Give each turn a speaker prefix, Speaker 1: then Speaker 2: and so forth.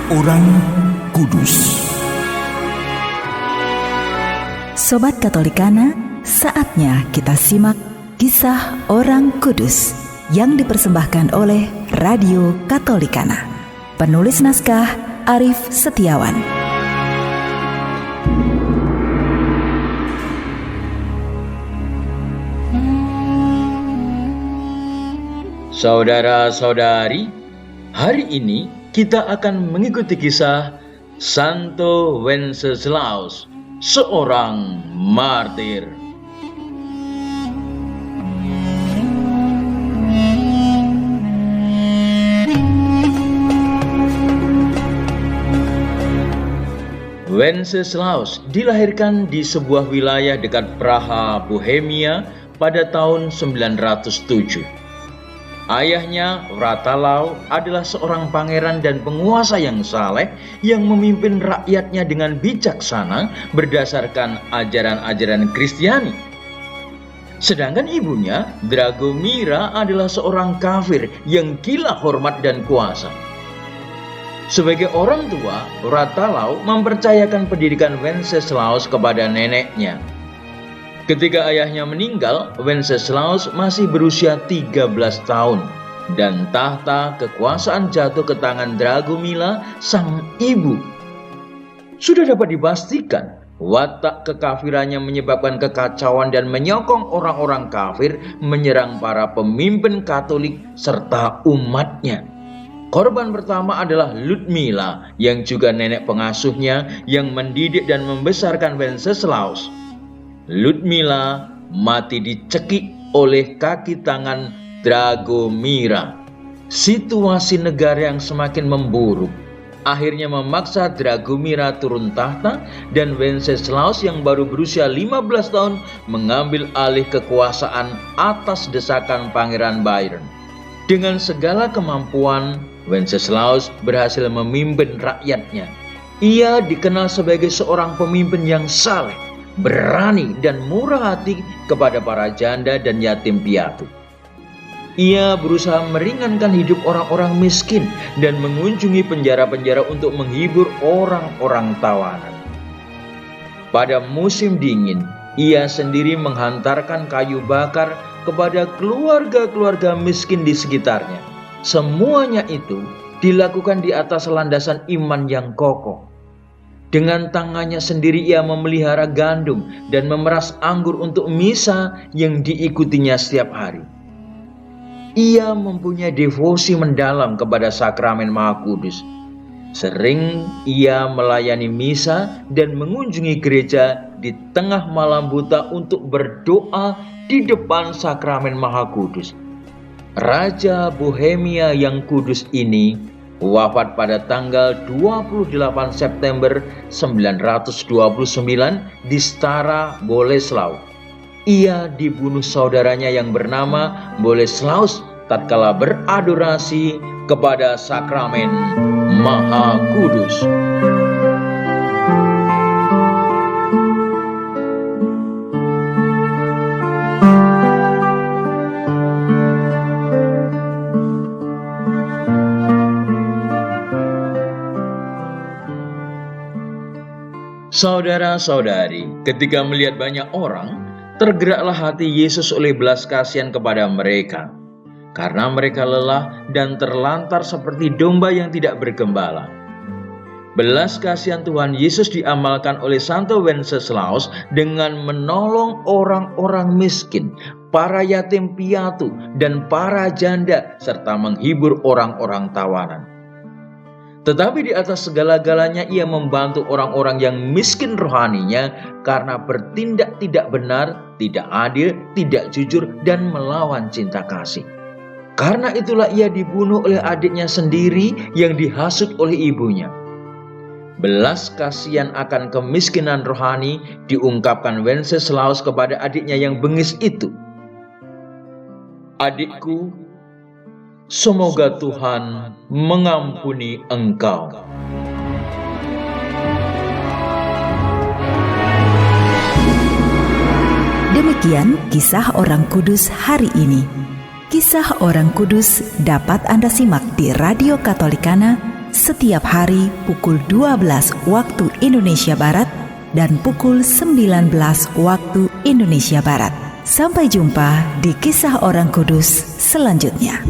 Speaker 1: Orang Kudus.
Speaker 2: Sobat Katolikana, saatnya kita simak kisah orang kudus yang dipersembahkan oleh Radio Katolikana. Penulis naskah Arif Setiawan.
Speaker 3: Saudara-saudari, hari ini kita akan mengikuti kisah Santo Wenceslaus, seorang martir. Wenceslaus dilahirkan di sebuah wilayah dekat Praha, Bohemia pada tahun 907. Ayahnya, Wratalau, adalah seorang pangeran dan penguasa yang saleh yang memimpin rakyatnya dengan bijaksana berdasarkan ajaran-ajaran Kristiani. Sedangkan ibunya, Dragomira, adalah seorang kafir yang gila hormat dan kuasa. Sebagai orang tua, Wratalau mempercayakan pendidikan Wenceslaus kepada neneknya. Ketika ayahnya meninggal, Wenceslaus masih berusia 13 tahun dan tahta kekuasaan jatuh ke tangan Dragomira, sang ibu. Sudah dapat dipastikan, watak kekafirannya menyebabkan kekacauan dan menyokong orang-orang kafir menyerang para pemimpin Katolik serta umatnya. Korban pertama adalah Ludmila, yang juga nenek pengasuhnya yang mendidik dan membesarkan Wenceslaus. Ludmila mati dicekik oleh kaki tangan Dragomira. Situasi negara yang semakin memburuk akhirnya memaksa Dragomira turun tahta dan Wenceslaus yang baru berusia 15 tahun mengambil alih kekuasaan atas desakan Pangeran Bayern. Dengan segala kemampuan, Wenceslaus berhasil memimpin rakyatnya. Ia dikenal sebagai seorang pemimpin yang saleh, berani dan murah hati kepada para janda dan yatim piatu. Ia berusaha meringankan hidup orang-orang miskin dan mengunjungi penjara-penjara untuk menghibur orang-orang tawanan. Pada musim dingin, ia sendiri menghantarkan kayu bakar kepada keluarga-keluarga miskin di sekitarnya. Semuanya itu dilakukan di atas landasan iman yang kokoh. Dengan tangannya sendiri ia memelihara gandum dan memeras anggur untuk misa yang diikutinya setiap hari. Ia mempunyai devosi mendalam kepada sakramen Maha Kudus. Sering ia melayani misa dan mengunjungi gereja di tengah malam buta untuk berdoa di depan sakramen Maha Kudus. Raja Bohemia yang kudus ini wafat pada tanggal 28 September 929 di Stara Bolesław. Ia dibunuh saudaranya yang bernama Boleslaus tatkala beradorasi kepada sakramen Maha Kudus. Saudara-saudari, ketika melihat banyak orang, tergeraklah hati Yesus oleh belas kasihan kepada mereka, karena mereka lelah dan terlantar seperti domba yang tidak bergembala. Belas kasihan Tuhan Yesus diamalkan oleh Santo Wenceslaus dengan menolong orang-orang miskin, para yatim piatu, dan para janda, serta menghibur orang-orang tawanan. Tetapi di atas segala-galanya ia membantu orang-orang yang miskin rohaninya karena bertindak tidak benar, tidak adil, tidak jujur, dan melawan cinta kasih. Karena itulah ia dibunuh oleh adiknya sendiri yang dihasut oleh ibunya. Belas kasihan akan kemiskinan rohani diungkapkan Wenceslaus kepada adiknya yang bengis itu. Adikku, semoga Tuhan mengampuni engkau.
Speaker 2: Demikian kisah orang kudus hari ini. Kisah orang kudus dapat Anda simak di Radio Katolikana setiap hari pukul 12 waktu Indonesia Barat dan pukul 19 waktu Indonesia Barat. Sampai jumpa di Kisah Orang Kudus selanjutnya.